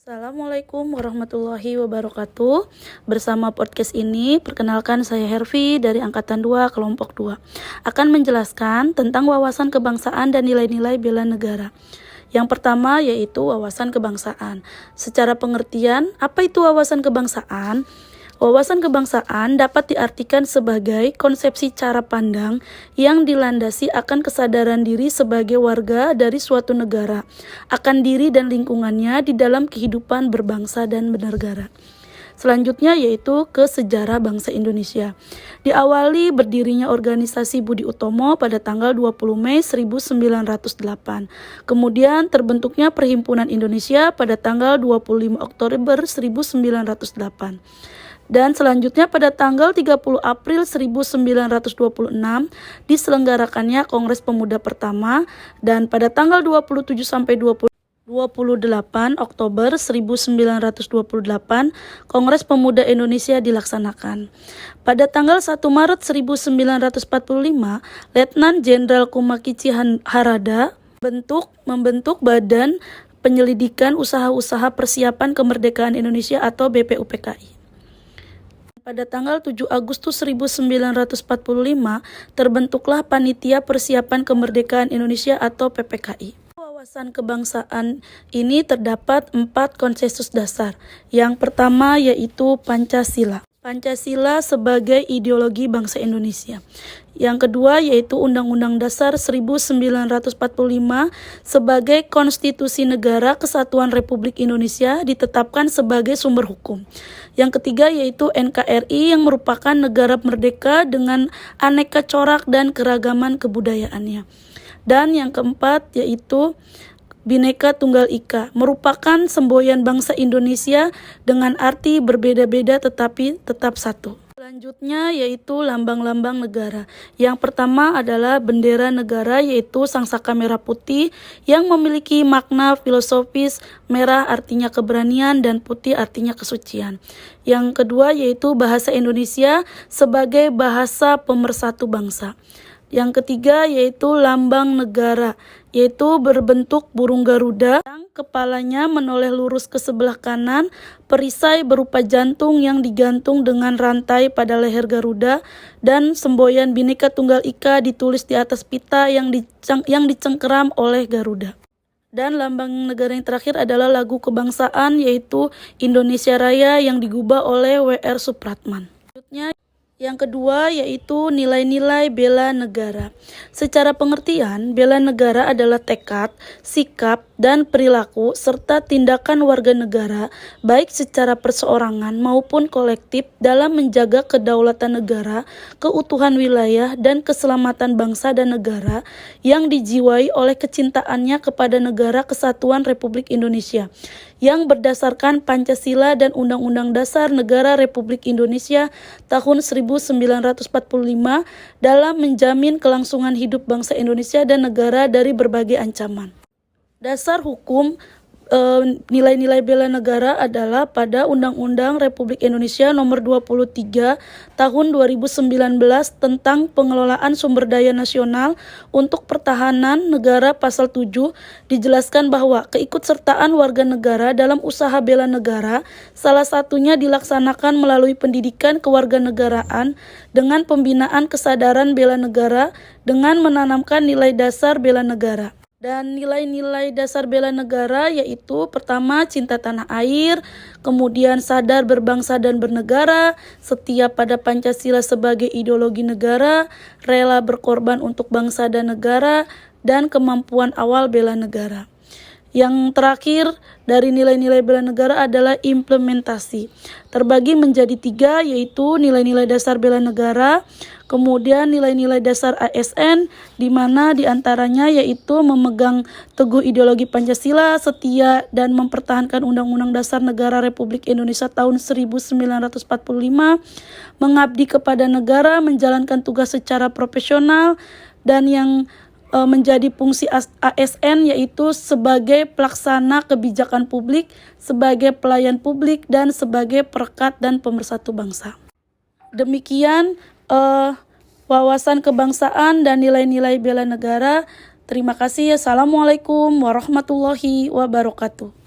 Assalamualaikum warahmatullahi wabarakatuh. Bersama podcast ini, perkenalkan saya Hervi dari Angkatan 2 Kelompok 2. Akan menjelaskan tentang wawasan kebangsaan dan nilai-nilai bela negara. Yang pertama yaitu wawasan kebangsaan. Secara pengertian, apa itu wawasan kebangsaan? Wawasan kebangsaan dapat diartikan sebagai konsepsi cara pandang yang dilandasi akan kesadaran diri sebagai warga dari suatu negara, akan diri dan lingkungannya di dalam kehidupan berbangsa dan bernegara. Selanjutnya yaitu ke sejarah bangsa Indonesia. Diawali berdirinya organisasi Budi Utomo pada tanggal 20 Mei 1908. Kemudian terbentuknya Perhimpunan Indonesia pada tanggal 25 Oktober 1908. Dan selanjutnya pada tanggal 30 April 1926 diselenggarakannya Kongres Pemuda pertama, dan pada tanggal 27 sampai 28 Oktober 1928 Kongres Pemuda Indonesia dilaksanakan. Pada tanggal 1 Maret 1945 Letnan Jenderal Kumakichi Harada membentuk Badan Penyelidikan Usaha-Usaha Persiapan Kemerdekaan Indonesia atau BPUPKI. Pada tanggal 7 Agustus 1945, terbentuklah Panitia Persiapan Kemerdekaan Indonesia atau PPKI. Wawasan kebangsaan ini terdapat 4 konsensus dasar. Yang pertama yaitu Pancasila. Pancasila sebagai ideologi bangsa Indonesia. Yang kedua yaitu Undang-Undang Dasar 1945 sebagai konstitusi negara kesatuan Republik Indonesia ditetapkan sebagai sumber hukum. Yang ketiga yaitu NKRI yang merupakan negara merdeka dengan aneka corak dan keragaman kebudayaannya. Dan yang keempat yaitu Bhinneka Tunggal Ika, merupakan semboyan bangsa Indonesia dengan arti berbeda-beda tetapi tetap satu. Selanjutnya yaitu lambang-lambang negara. Yang pertama adalah bendera negara yaitu sangsaka merah putih yang memiliki makna filosofis, merah artinya keberanian dan putih artinya kesucian. Yang kedua yaitu bahasa Indonesia sebagai bahasa pemersatu bangsa. Yang ketiga yaitu lambang negara, yaitu berbentuk burung Garuda yang kepalanya menoleh lurus ke sebelah kanan, perisai berupa jantung yang digantung dengan rantai pada leher Garuda, dan semboyan Bhinneka Tunggal Ika ditulis di atas pita yang dicengkeram oleh Garuda. Dan lambang negara yang terakhir adalah lagu kebangsaan yaitu Indonesia Raya yang digubah oleh W.R. Supratman. Selanjutnya yang kedua yaitu nilai-nilai bela negara. Secara pengertian, bela negara adalah tekad, sikap, dan perilaku serta tindakan warga negara baik secara perseorangan maupun kolektif dalam menjaga kedaulatan negara, keutuhan wilayah, dan keselamatan bangsa dan negara yang dijiwai oleh kecintaannya kepada negara kesatuan Republik Indonesia yang berdasarkan Pancasila dan Undang-Undang Dasar Negara Republik Indonesia tahun 1945 dalam menjamin kelangsungan hidup bangsa Indonesia dan negara dari berbagai ancaman. Dasar hukum nilai-nilai bela negara adalah pada Undang-Undang Republik Indonesia Nomor 23 Tahun 2019 tentang pengelolaan sumber daya nasional untuk pertahanan negara pasal 7 dijelaskan bahwa keikutsertaan warga negara dalam usaha bela negara salah satunya dilaksanakan melalui pendidikan kewarganegaraan dengan pembinaan kesadaran bela negara dengan menanamkan nilai dasar bela negara. Dan nilai-nilai dasar bela negara yaitu pertama cinta tanah air, kemudian sadar berbangsa dan bernegara, setia pada Pancasila sebagai ideologi negara, rela berkorban untuk bangsa dan negara, dan kemampuan awal bela negara. Yang terakhir dari nilai-nilai bela negara adalah implementasi. Terbagi menjadi 3 yaitu nilai-nilai dasar bela negara, kemudian nilai-nilai dasar ASN di mana diantaranya yaitu memegang teguh ideologi Pancasila, setia dan mempertahankan Undang-Undang Dasar Negara Republik Indonesia tahun 1945, mengabdi kepada negara, menjalankan tugas secara profesional, dan yang menjadi fungsi ASN yaitu sebagai pelaksana kebijakan publik, sebagai pelayan publik, dan sebagai perekat dan pemersatu bangsa. Demikian wawasan kebangsaan dan nilai-nilai bela negara. Terima kasih. Assalamualaikum warahmatullahi wabarakatuh.